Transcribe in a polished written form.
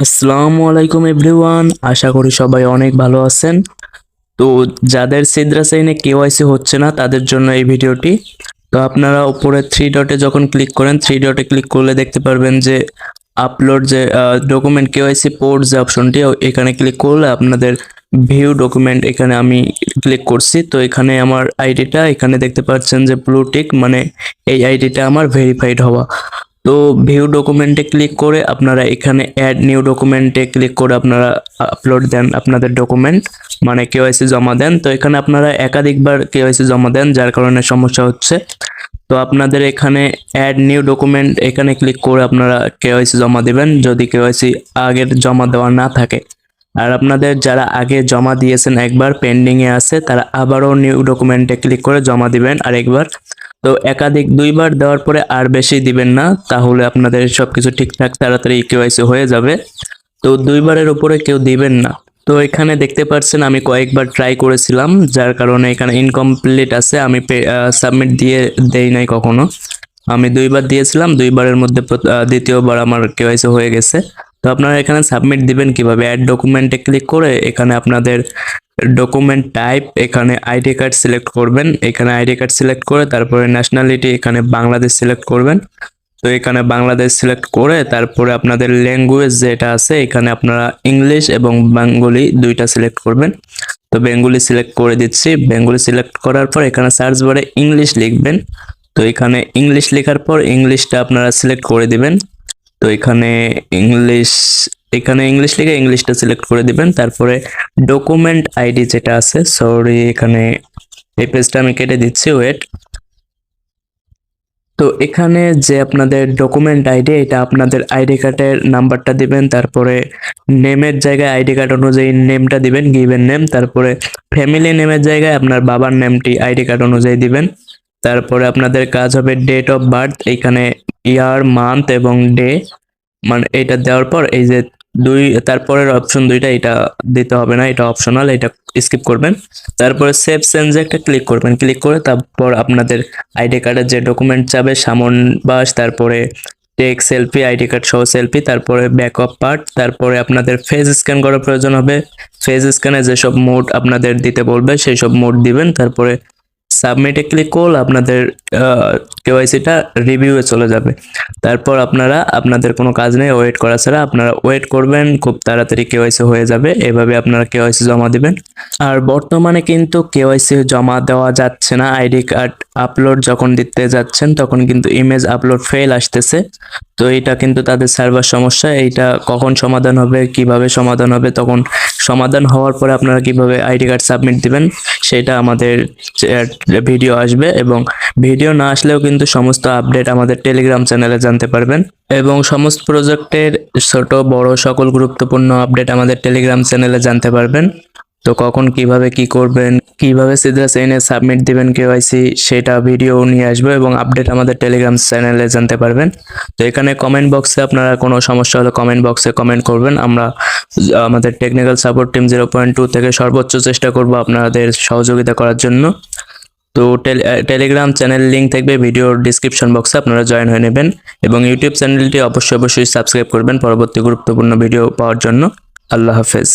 আসসালামু আলাইকুম এভরিওয়ান, আশা করি সবাই অনেক ভালো আছেন। তো যাদের সিদ্রা সাইনে কেওয়াইসি হচ্ছে না তাদের জন্য এই ভিডিওটি। তো আপনারা উপরে থ্রি ডটে যখন ক্লিক করেন, থ্রি ডটে ক্লিক করলে দেখতে পারবেন যে আপলোড যে ডকুমেন্ট কেওয়াইসি পোর্ট যে অপশনটি, এখানে ক্লিক করলে আপনাদের ভিউ ডকুমেন্ট, এখানে আমি ক্লিক করছি। তো এখানে আমার আইডিটা এখানে দেখতে পাচ্ছেন যে ব্লু টিক, মানে এই আইডিটা আমার ভেরিফাইড হওয়া। তো ভিউ ডকুমেন্টে ক্লিক করে আপনারা এখানে অ্যাড নিউ ডকুমেন্টে ক্লিক করে আপনারা আপলোড দেন আপনাদের ডকুমেন্ট, মানে কেওয়াইসি জমা দেন। তো এখানে আপনারা একাধিকবার কেওয়াইসি জমা দেন, যার কারণে সমস্যা হচ্ছে। তো আপনাদের এখানে অ্যাড নিউ ডকুমেন্ট এখানে ক্লিক করে আপনারা কেওয়াইসি জমা দিবেন যদি কেওয়াইসি আগের জমা দেওয়া না থাকে। আর আপনাদের যারা আগে জমা দিয়েছেন একবার পেন্ডিং এ আছে, তারা আবারও নিউ ডকুমেন্টে ক্লিক করে জমা দিবেন আরেকবার। তো একাধিক দুইবার দেওয়ার পরে আর বেশি দিবেন না, তাহলে আপনাদের সবকিছু ঠিকঠাক তাড়াতাড়ি কেওয়াইসি হয়ে যাবে। তো দুইবারের উপরে কেউ দিবেন না। তো এখানে দেখতে পাচ্ছেন আমি কয়েকবার ট্রাই করেছিলাম, যার কারণে এখানে ইনকমপ্লিট আছে। আমি সাবমিট দিয়ে দেই নাই কখনো। আমি দুইবার দিয়েছিলাম, দুইবারের মধ্যে দ্বিতীয়বার আমার কেওয়াইসি হয়ে গেছে। তো আপনারা এখানে সাবমিট দিবেন কিভাবে? অ্যাড ডকুমেন্টে ক্লিক করে এখানে আপনাদের ডকুমেন্ট টাইপ, এখানে আইডি কার্ড সিলেক্ট করবেন। এখানে আইডি কার্ড সিলেক্ট করে তারপরে ন্যাশনালিটি এখানে বাংলাদেশ সিলেক্ট করবেন। তো এখানে বাংলাদেশ সিলেক্ট করে তারপরে আপনাদের ল্যাঙ্গুয়েজ যেটা আছে এখানে আপনারা ইংলিশ এবং বেঙ্গলি দুইটা সিলেক্ট করবেন। তো বেঙ্গলি সিলেক্ট করে দিচ্ছি। বেঙ্গলি সিলেক্ট করার পর এখানে সার্চ বারে ইংলিশ লিখবেন। তো এখানে ইংলিশ লেখার পর ইংলিশটা আপনারা সিলেক্ট করে দিবেন। তো ইংলিশ এখানে ইংলিশ লিখে ইংলিশটা সিলেক্ট করে দিবেন। তারপরে ডকুমেন্ট আইডি যেটা আছে, সরি এখানে এই পেজটা আমি কেটে দিচ্ছি, ওয়েট। তো এখানে যে আপনাদের ডকুমেন্ট আইডি, এটা আপনাদের আইডি কার্ডের নাম্বারটা দিবেন। তারপরে নেমের জায়গায় আইডি কার্ড অনুযায়ী নেমটা দিবেন, গিভেন নেম। তারপরে ফ্যামিলি নেমের জায়গায় আপনার বাবার নেমটি আইডি কার্ড অনুযায়ী দিবেন। তারপরে আপনাদের কাজ হবে ডেট অফ বার্থ, এখানে ইয়ার, মান্থ এবং ডে, মানে এটা দেওয়ার পর এই যে তারপরের অপশন দুইটা, এটা দিতে হবে না, এটা অপশনাল, এটা স্কিপ করবেন। তারপরে সেভ চেঞ্জে একটা ক্লিক করবেন। ক্লিক করে তারপর আপনাদের আইডি কার্ডের যে ডকুমেন্ট চাবে, সামন বাস, তারপরে টেক সেলফি, আইডি কার্ড সহ সেলফি, তারপরে ব্যাকআপ পার্ট, তারপরে আপনাদের ফেস স্ক্যান করার প্রয়োজন হবে। ফেস স্ক্যানে যেসব মোড আপনাদের দিতে বলবে সেই সব মোড দিবেন। তারপরে সাবমিটে ক্লিক করলে আপনাদের কেওয়াইসিটা রিভিউয়ে চলে যাবে। তারপর আপনারা আপনাদের কোনো কাজ নেই, ওয়েট করা ছাড়া আপনারা ওয়েট করবেন, খুব তাড়াতাড়ি কেওয়াইসি হয়ে যাবে। এভাবে আপনারা কেওয়াইসি জমা দিবেন। আর বর্তমানে কিন্তু কেওয়াইসি জমা দেওয়া যাচ্ছে না। আইডি কার্ড আপলোড যখন দিতে যাচ্ছেন তখন কিন্তু ইমেজ আপলোড ফেল আসতেছে। তো এটা কিন্তু তাদের সার্ভার সমস্যা। এইটা কখন সমাধান হবে, কিভাবে সমাধান হবে, তখন সমাধান হওয়ার পরে আপনারা কিভাবে আইডি কার্ড সাবমিট দিবেন সেটা আমাদের ভিডিও আসবে। এবং ভিডিও না আসলেও কিন্তু সমস্ত আপডেট আমাদের টেলিগ্রাম চ্যানেলে জানতে পারবেন। এবং সমস্ত প্রজেক্টের ছোট বড় সকল গুরুত্বপূর্ণ আপডেট আমাদের টেলিগ্রাম চ্যানেলে জানতে পারবেন। তো কখন কিভাবে কি করবেন, কিভাবে সিদ্রা সাইনে সাবমিট দিবেন কেওয়াইসি, সেটা ভিডিও নিয়ে আসবো এবং আপডেট আমাদের টেলিগ্রাম চ্যানেলে জানতে পারবেন। তো এখানে কমেন্ট বক্সে আপনারা কোনো সমস্যা হলে কমেন্ট বক্সে কমেন্ট করবেন। আমরা আমাদের টেকনিক্যাল সাপোর্ট টিম 0.2 থেকে সর্বোচ্চ চেষ্টা করব আপনাদের সহযোগিতা করার জন্য। তো টেলিগ্রাম চ্যানেল লিংক থাকবে ভিডিওর ডিসক্রিপশন বক্সে, আপনারা জয়েন হয়ে নেবেন। এবং ইউটিউব চ্যানেলটি অবশ্যই সাবস্ক্রাইব করবেন পরবর্তী গুরুত্বপূর্ণ ভিডিও পাওয়ার জন্য। আল্লাহ হাফেজ।